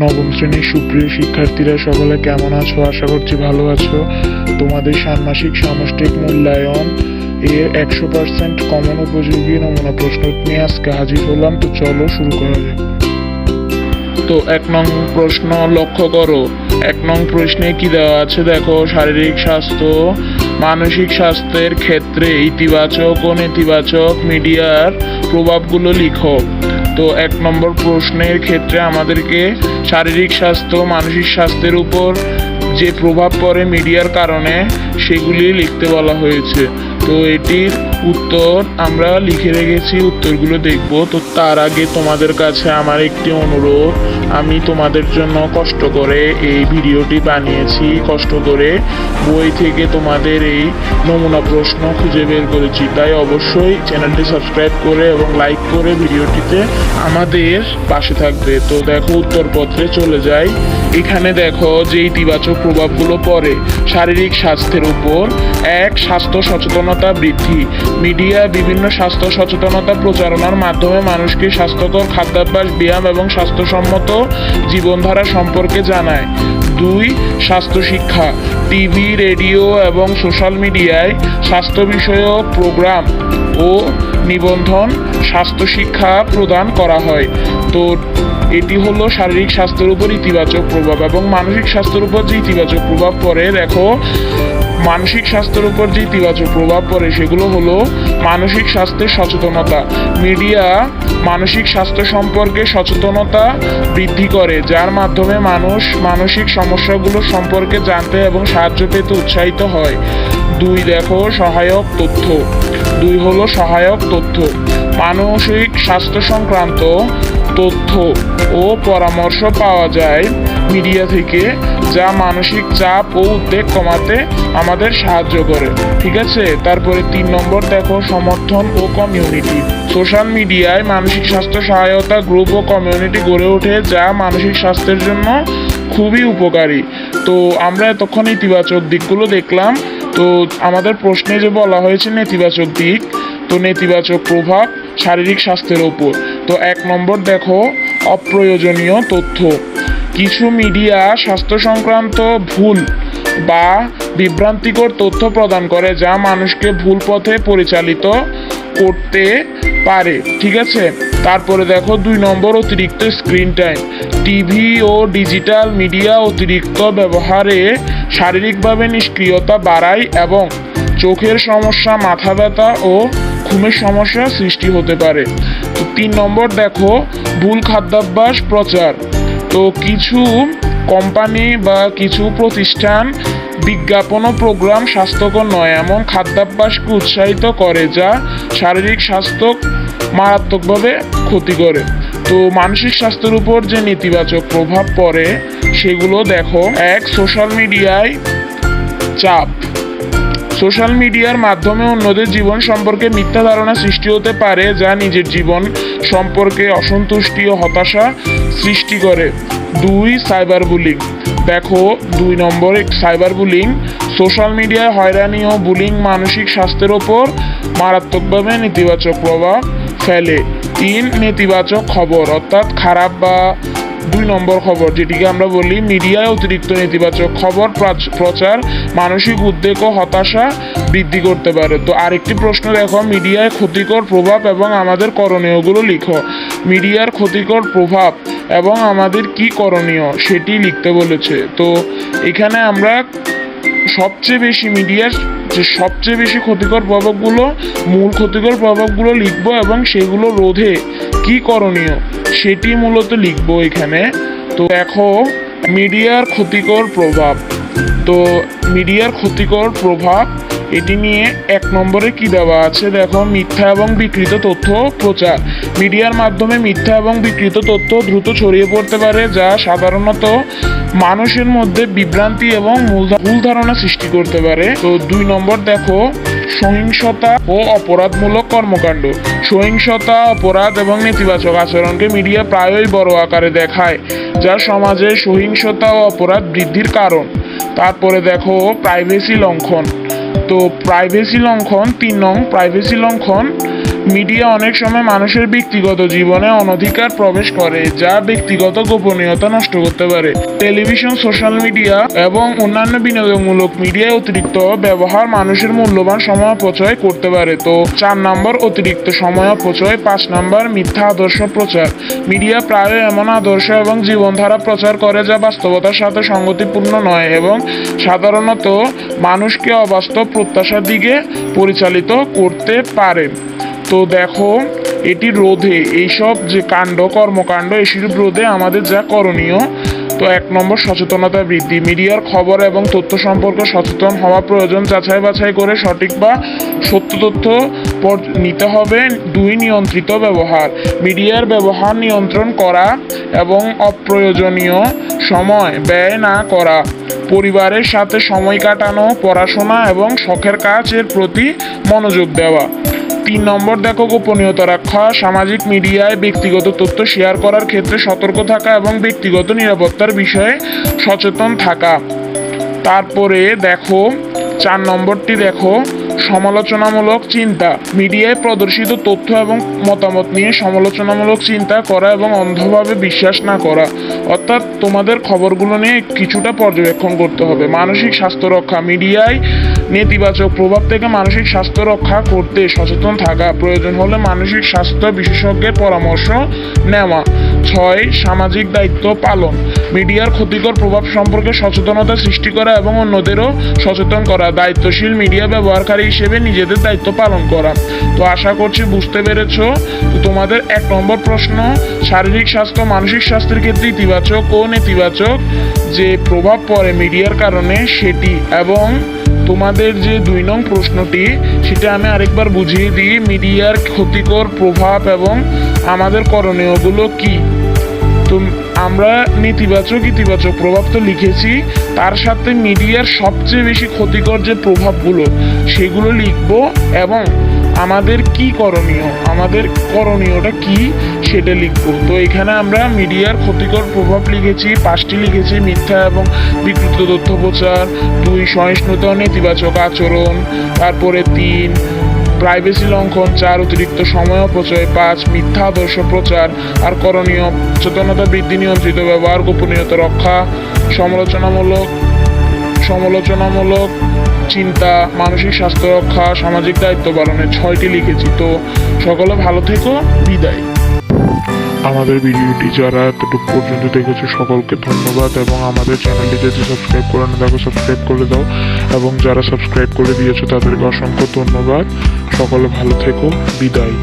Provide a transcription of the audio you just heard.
নবম শ্রেণীর সুপ্রিয় শিক্ষার্থীরা সকলে কেমন আছো? আশা করছি ভালো আছো। তোমাদের ষান্মাসিক সামষ্টিক মূল্যায়ন এর 100% কমন উপযোগী নমুনা প্রশ্ন নিয়ে আজকে হাজির হলাম। তো চলো শুরু করা যাক। তো 1 নং প্রশ্ন লক্ষ্য করো। 1 নং প্রশ্নে কি দেওয়া আছে দেখো, শারীরিক স্বাস্থ্য মানসিক স্বাস্থ্যের ক্ষেত্রে ইতিবাচক ও নেতিবাচক মিডিয়ার প্রভাবগুলো লিখো। তো 1 নম্বর প্রশ্নের ক্ষেত্রে আমাদেরকে শারীরিক স্বাস্থ্য মানসিক স্বাস্থ্যের উপর যে প্রভাব পড়ে মিডিয়ার কারণে সেগুলি লিখতে বলা হয়েছে। তো এটির উত্তর আমরা লিখে রেখেছি, উত্তরগুলো দেখব। তো তার আগে তোমাদের কাছে আমার একটি অনুরোধ, আমি তোমাদের জন্য কষ্ট করে এই ভিডিওটি বানিয়েছি, কষ্ট করে বই থেকে তোমাদের এই নমুনা প্রশ্ন খুঁজে বের করেছি। তাই অবশ্যই চ্যানেলটি সাবস্ক্রাইব করে এবং লাইক করে ভিডিওটিতে আমাদের পাশে থাকবে। তো দেখো উত্তরপত্রে চলে যাই। এখানে দেখো যে ইতিবাচক প্রভাবগুলো পড়ে শারীরিক স্বাস্থ্যের উপর। 1. স্বাস্থ্য সচেতনতা বৃদ্ধি। মিডিয়া বিভিন্ন স্বাস্থ্য সচেতনতা প্রচারণার মাধ্যমে মানুষকে স্বাস্থ্যকর খাদ্যাভ্যাস, ব্যায়াম এবং স্বাস্থ্যসম্মত জীবনধারা সম্পর্কে জানায়। 2. স্বাস্থ্য শিক্ষা। টিভি, রেডিও এবং সোশ্যাল মিডিয়ায় স্বাস্থ্য বিষয়ক প্রোগ্রাম ও নিবন্ধন স্বাস্থ্য শিক্ষা প্রদান করা হয়। তো এটি হলো শারীরিক স্বাস্থ্যের উপর ইতিবাচক প্রভাব। এবং মানসিক স্বাস্থ্যের উপর যে ইতিবাচক প্রভাব পড়ে দেখো, মানসিক স্বাস্থ্যের উপর যে ইতিবাচক প্রভাব পড়ে সেগুলো হলো মানসিক স্বাস্থ্যের সচেতনতা। মিডিয়া মানসিক স্বাস্থ্য সম্পর্কে সচেতনতা বৃদ্ধি করে, যার মাধ্যমে মানুষ মানসিক সমস্যাগুলো সম্পর্কে জানতে এবং সাহায্য পেতে উৎসাহিত হয়। 2. দেখো সহায়ক তথ্য। 2 হলো সহায়ক তথ্য। মানসিক স্বাস্থ্য সংক্রান্ত তথ্য ও পরামর্শ পাওয়া যায় মিডিয়া থেকে, যা মানসিক চাপ ও উদ্বেগ কমাতে আমাদের সাহায্য করে। ঠিক আছে, তারপরে 3 নম্বর দেখো সমর্থন ও কমিউনিটি। সোশ্যাল মিডিয়ায় মানসিক স্বাস্থ্য সহায়তা গ্রুপ ও কমিউনিটি গড়ে ওঠে, যা মানসিক স্বাস্থ্যের জন্য খুবই উপকারী। তো আমরা এতক্ষণ ইতিবাচক দিকগুলো দেখলাম। তো আমাদের প্রশ্নে যে বলা হয়েছে নেতিবাচক দিক, তো নেতিবাচক প্রভাব শারীরিক স্বাস্থ্যের ওপর। তো 1 নম্বর দেখো অপ্রয়োজনীয় তথ্য। কিছু মিডিয়া স্বাস্থ্য সংক্রান্ত ভুল বা বিভ্রান্তিকর তথ্য প্রদান করে, যা মানুষকে ভুল পথে পরিচালিত করতে পারে। ঠিক আছে, তারপরে দেখো 2 নম্বর অতিরিক্ত স্ক্রিন টাইম। টিভি ও ডিজিটাল মিডিয়া অতিরিক্ত ব্যবহারে শারীরিকভাবে নিষ্ক্রিয়তা বাড়ায় এবং চোখের সমস্যা, মাথা ব্যথা ও ঘুমের সমস্যা সৃষ্টি হতে পারে। তো 3 নম্বর দেখো ভুল খাদ্যাভ্যাস প্রচার। তো কিছু কোম্পানি বা কিছু প্রতিষ্ঠান বিজ্ঞাপন ও প্রোগ্রাম স্বাস্থ্যকর নয় এমন খাদ্যাভ্যাসকে উৎসাহিত করে, যা শারীরিক স্বাস্থ্য মারাত্মকভাবে ক্ষতি করে। তো মানসিক স্বাস্থ্যের উপর যে নেতিবাচক প্রভাব পড়ে সেগুলো দেখো। 1. সোশ্যাল মিডিয়ায় চাপ। সোশ্যাল মিডিয়ার মাধ্যমে অন্যদের জীবন সম্পর্কে মিথ্যা ধারণা সৃষ্টি হতে পারে, যা নিজের জীবন সম্পর্কে অসন্তুষ্টি ও হতাশা সৃষ্টি করে। 2. Cyber bullying. দেখো 2 নম্বরে সাইবার বুলিং। সোশ্যাল মিডিয়ায় হয়রানি ও বুলিং মানসিক স্বাস্থ্যের ওপর মারাত্মকভাবে নেতিবাচক প্রভাব ফেলে। 3. নেতিবাচক খবর, অর্থাৎ খারাপ বা 2 নম্বর খবর, যেটিকে আমরা বলি মিডিয়ায় অতিরিক্ত নেতিবাচক খবর প্রচার মানসিক উদ্বেগ ও হতাশা বৃদ্ধি করতে পারে। তো আরেকটি প্রশ্ন দেখো, মিডিয়ায় ক্ষতিকর প্রভাব এবং আমাদের করণীয়গুলো লিখো। মিডিয়ার ক্ষতিকর প্রভাব এবং আমাদের কি করণীয় সেটি লিখতে বলেছে। তো এখানে আমরা সবচেয়ে বেশি মিডিয়ার যে সবচেয়ে বেশি ক্ষতিকর প্রভাবগুলো, মূল ক্ষতিকর প্রভাবগুলো লিখবো এবং সেগুলো রোধে কি করণীয় সেটি মূলত লিখবো এখানে। তো দেখো মিডিয়ার ক্ষতিকর প্রভাব। তো মিডিয়ার ক্ষতিকর প্রভাব এটি নিয়ে 1 নম্বরে কি দেওয়া আছে দেখো, মিথ্যা এবং বিকৃত তথ্য প্রচার। মিডিয়ার মাধ্যমে মিথ্যা এবং বিকৃত তথ্য দ্রুত ছড়িয়ে পড়তে পারে, যা সাধারণত মানুষের মধ্যে বিভ্রান্তি এবং ভুল ধারণা সৃষ্টি করতে পারে। তো 2 নম্বর দেখো সহিংসতা ও অপরাধমূলক কর্মকাণ্ড। সহিংসতা, অপরাধ এবং নেতিবাচক আচরণকে মিডিয়া প্রায়ই বড় আকারে দেখায়, যা সমাজে সহিংসতা ও অপরাধ বৃদ্ধির কারণ। তারপরে দেখো প্রাইভেসি লঙ্ঘন। তো প্রাইভেসি লঙ্ঘন 3 নং প্রাইভেসি লঙ্ঘন মিডিয়া অনেক সময় মানুষের ব্যক্তিগত জীবনে অনধিকার প্রবেশ করে, যা ব্যক্তিগত গোপনীয়তা নষ্ট করতে পারে। টেলিভিশন, সোশ্যাল মিডিয়া এবং অন্যান্য বিনোদনমূলক মিডিয়ায় অতিরিক্ত ব্যবহার মানুষের মূল্যবান সময় অপচয় করতে পারে। তো 4 নম্বর অতিরিক্ত সময় অপচয়। 5 নম্বর মিথ্যা আদর্শ প্রচার। মিডিয়া প্রায় এমন আদর্শ এবং জীবনধারা প্রচার করে যা বাস্তবতার সাথে সঙ্গতিপূর্ণ নয় এবং সাধারণত মানুষকে অবাস্তব প্রত্যাশার দিকে পরিচালিত করতে পারে। তো দেখো, এটি রোধে, এইসব যে কর্মকাণ্ড এসব রোধে আমাদের যা করণীয়। তো 1 নম্বর সচেতনতা বৃদ্ধি। মিডিয়ার খবর এবং তথ্য সম্পর্কে সচেতন হওয়া প্রয়োজন। যাচাই বাছাই করে সঠিক বা সত্য তথ্য নিতে হবে। 2 নিয়ন্ত্রিত ব্যবহার। মিডিয়ার ব্যবহার নিয়ন্ত্রণ করা এবং অপ্রয়োজনীয় সময় ব্যয় না করা। পরিবারের সাথে সময় কাটানো, পড়াশোনা এবং শখের কাজের প্রতি মনোযোগ দেওয়া। 3 নম্বর দেখো, গোপনীয়তা রক্ষা। সামাজিক মিডিয়ায় ব্যক্তিগত তথ্য শেয়ার করার ক্ষেত্রে সতর্ক থাকা এবং ব্যক্তিগত নিরাপত্তার বিষয়ে সচেতন থাকা। তারপরে দেখো 4 নম্বরটি দেখো, সমালোচনামূলক চিন্তা। মিডিয়ায় প্রদর্শিত তথ্য এবং মতামত নিয়ে সমালোচনামূলক চিন্তা করা এবং অন্ধভাবে বিশ্বাস না করা। অর্থাৎ তোমাদের খবরগুলো নিয়ে কিছুটা পর্যবেক্ষণ করতে হবে। মানসিক স্বাস্থ্য রক্ষা। মিডিয়ায় নেতিবাচক প্রভাব থেকে মানসিক স্বাস্থ্য রক্ষা করতে সচেতন থাকা, প্রয়োজন হলে মানসিক স্বাস্থ্য বিশেষজ্ঞের পরামর্শ নেওয়া। 6 সামাজিক দায়িত্ব পালন। মিডিয়ার ক্ষতিকর প্রভাব সম্পর্কে সচেতনতা সৃষ্টি করা এবং অন্যদেরও সচেতন করা। দায়িত্বশীল মিডিয়া ব্যবহারকারী হিসেবে নিজেদের দায়িত্ব পালন করা। তো আশা করছি বুঝতে পেরেছ। তো তোমাদের 1 নম্বর প্রশ্ন, শারীরিক স্বাস্থ্য মানসিক স্বাস্থ্যের ক্ষেত্রে ইতিবাচক ও নেতিবাচক যে প্রভাব পড়ে মিডিয়ার কারণে সেটি, এবং তোমাদের যে 2 নং প্রশ্নটি সেটা আমি আরেকবার বুঝিয়ে দিই। মিডিয়ার ক্ষতিকর প্রভাব এবং আমাদের করণীয়গুলো কি। তো আমরা নেতিবাচক ইতিবাচক প্রভাব তো লিখেছি, তার সাথে মিডিয়ার সবচেয়ে বেশি ক্ষতিকর যে প্রভাবগুলো সেগুলো লিখব এবং আমাদের কি করণীয়, আমাদের করণীয়টা কি সেটা লিখব। তো এখানে আমরা মিডিয়ার ক্ষতিকর প্রভাব লিখেছি 5টি লিখেছি। মিথ্যা এবং বিকৃত তথ্য প্রচার। 2 সহিষ্ণুতা ও নেতিবাচক আচরণ। তারপরে 3 প্রাইভেসি লঙ্ঘন। 4 অতিরিক্ত সময় অপচয়। 5 মিথ্যা আদর্শ প্রচার। আর করণীয় সচেতনতা বৃদ্ধি, নিয়ন্ত্রিত ব্যবহার, গোপনীয়তা রক্ষা, সমালোচনামূলক চিন্তা, মানসিক স্বাস্থ্য রক্ষা, সামাজিক দায়িত্ব পালনের 6টি লিখেছি। তো সকলে ভালো থেকো, বিদায়। আমাদের ভিডিওটি যারা এতটুকু পর্যন্ত দেখেছে সকলকে ধন্যবাদ, এবং আমাদের চ্যানেলটি যদি সাবস্ক্রাইব করে না থাকো সাবস্ক্রাইব করে দাও, এবং যারা সাবস্ক্রাইব করে দিয়েছো তাদেরকে অসংখ্য ধন্যবাদ। সকলে ভালো থেকো, বিদায়।